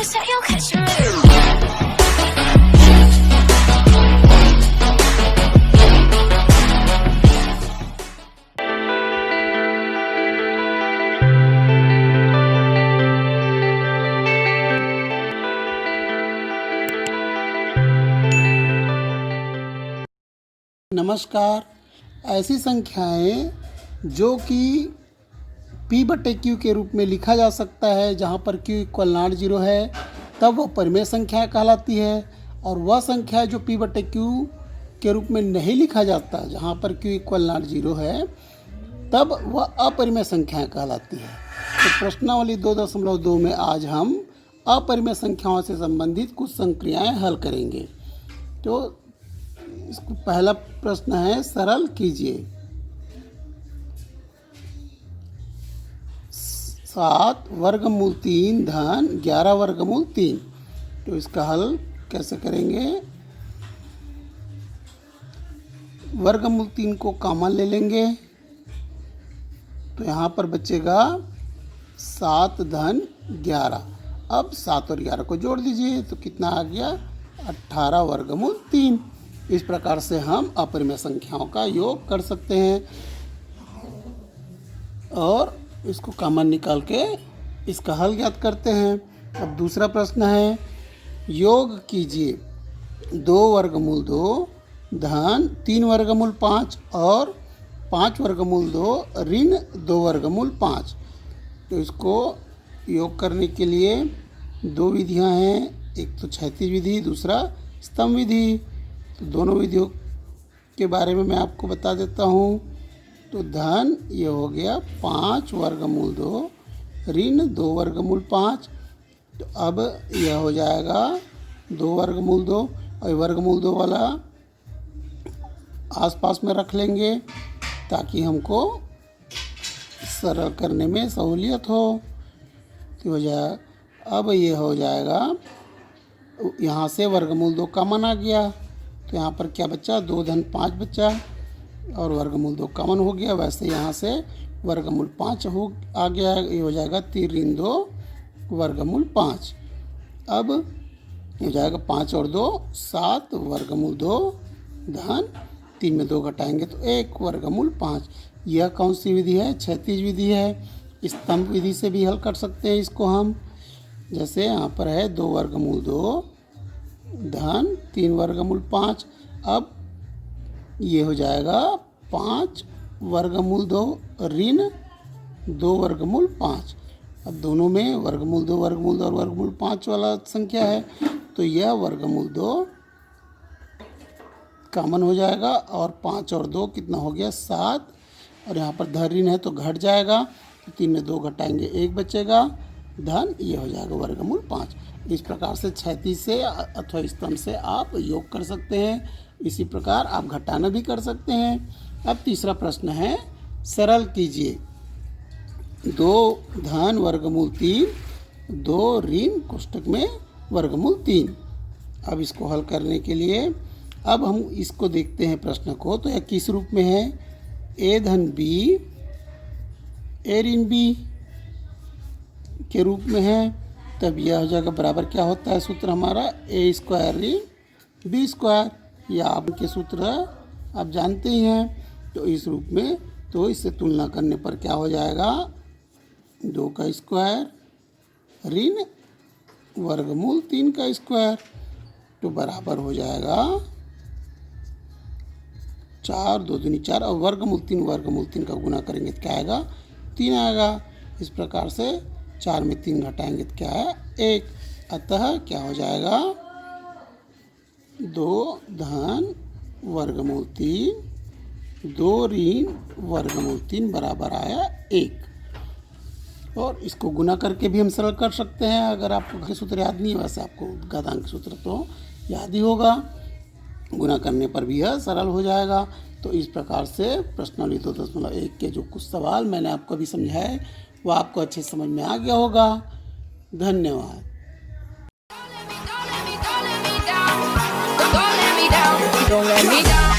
say you'll catch me. नमस्कार। ऐसी संख्याएं जो कि P/Q के रूप में लिखा जा सकता है, जहां पर Q इक्वल नॉट जीरो है, तब वह परिमेय संख्या कहलाती है। और वह संख्या जो P/Q के रूप में नहीं लिखा जाता, जहां पर Q इक्वल नॉट जीरो है, तब वह अपरिमेय संख्या कहलाती है। तो प्रश्नावली 2.2 में आज हम अपरिमेय संख्याओं से संबंधित कुछ संक्रियाएं हल करेंगे। तो इसको पहला प्रश्न है, सरल कीजिए। 7 वर्गमूल 3 धन 11 वर्गमूल 3। तो इसका हल कैसे करेंगे? वर्गमूल 3 को कॉमन ले लेंगे, तो यहाँ पर बचेगा 7 धन 11। अब 7 और 11 को जोड़ दीजिए, तो कितना आ गया? 18 वर्गमूल 3। इस प्रकार से हम अपरिमेय संख्याओं का योग कर सकते हैं और इसको कॉमन निकाल के इसका हल ज्ञात करते हैं। अब दूसरा प्रश्न है, योग कीजिए 2 वर्गमूल 2 धन 3 वर्गमूल 5 और 5 वर्गमूल 2 ऋण 2 वर्गमूल 5। तो इसको योग करने के लिए दो विधियां हैं, एक तो क्षैतिज विधि, दूसरा स्तंभ विधि। तो दोनों विधियों के बारे में मैं आपको बता देता हूँ। तो धन ये हो गया 5 वर्गमूल 2 ऋण 2 वर्गमूल 5। तो अब यह हो जाएगा 2 वर्गमूल 2, और वर्गमूल 2 वाला आसपास में रख लेंगे ताकि हमको सरल करने में सहूलियत हो। तो हो जाए, अब ये हो जाएगा, यहाँ से वर्गमूल 2 कॉमन आ गया, तो यहाँ पर क्या बचा? 2 धन 5 बचा, और वर्गमूल 2 कॉमन हो गया। वैसे यहाँ से वर्गमूल 5 आ गया, ये हो जाएगा 3 ऋण 2 वर्गमूल 5। अब हो जाएगा 5 और 2 7 वर्गमूल 2 धन 3 में 2 घटाएंगे तो 1 वर्गमूल 5। यह कौन सी विधि है? क्षैतिज विधि है। स्तंभ विधि से भी हल कर सकते हैं इसको हम। जैसे यहाँ पर है 2 वर्गमूल 2 धन 3 वर्गमूल 5। अब ये हो जाएगा 5 वर्गमूल 2 ऋण 2 वर्गमूल 5। अब दोनों में वर्गमूल 2 और वर्गमूल 5 वाला संख्या है, तो यह वर्गमूल 2 कॉमन हो जाएगा, और 5 और 2 कितना हो गया? 7। और यहाँ पर धन ऋण है तो घट जाएगा, तो 3 में 2 घटाएंगे 1 बचेगा, धन ये हो जाएगा वर्गमूल 5। इस प्रकार से क्षैतिज से अथवा स्तंभ से आप योग कर सकते हैं। इसी प्रकार आप घटाना भी कर सकते हैं। अब तीसरा प्रश्न है, सरल कीजिए 2 धन वर्गमूल 3 2 ऋण कोष्टक में वर्गमूल 3। अब इसको हल करने के लिए अब हम इसको देखते हैं प्रश्न को। तो यह किस रूप में है? a धन b a ऋण b के रूप में है। तब यह हो जाएगा बराबर क्या होता है सूत्र हमारा? a स्क्वायर ऋण b स्क्वायर। या आपके सूत्र आप जानते ही हैं। तो इस रूप में, तो इससे तुलना करने पर क्या हो जाएगा? 2 का स्क्वायर ऋण वर्गमूल 3 का स्क्वायर, तो बराबर हो जाएगा 4 2 दूनी 4, और वर्गमूल 3 का गुना करेंगे तो क्या आएगा? 3 आएगा। इस प्रकार से 4 में 3 घटाएंगे तो क्या है? 1। अतः क्या हो जाएगा? 2 धन वर्गमूल 3 2 ऋण वर्गमूल 3 बराबर आया 1। और इसको गुना करके भी हम सरल कर सकते हैं। अगर आपको सूत्र याद नहीं है, वैसे आपको घातांक सूत्र तो याद ही होगा, गुना करने पर भी यह सरल हो जाएगा। तो इस प्रकार से प्रश्नावली 2.1 के जो कुछ सवाल मैंने आपको अभी समझाए, वो आपको अच्छे समझ में आ गया होगा। धन्यवाद। Don't let me down.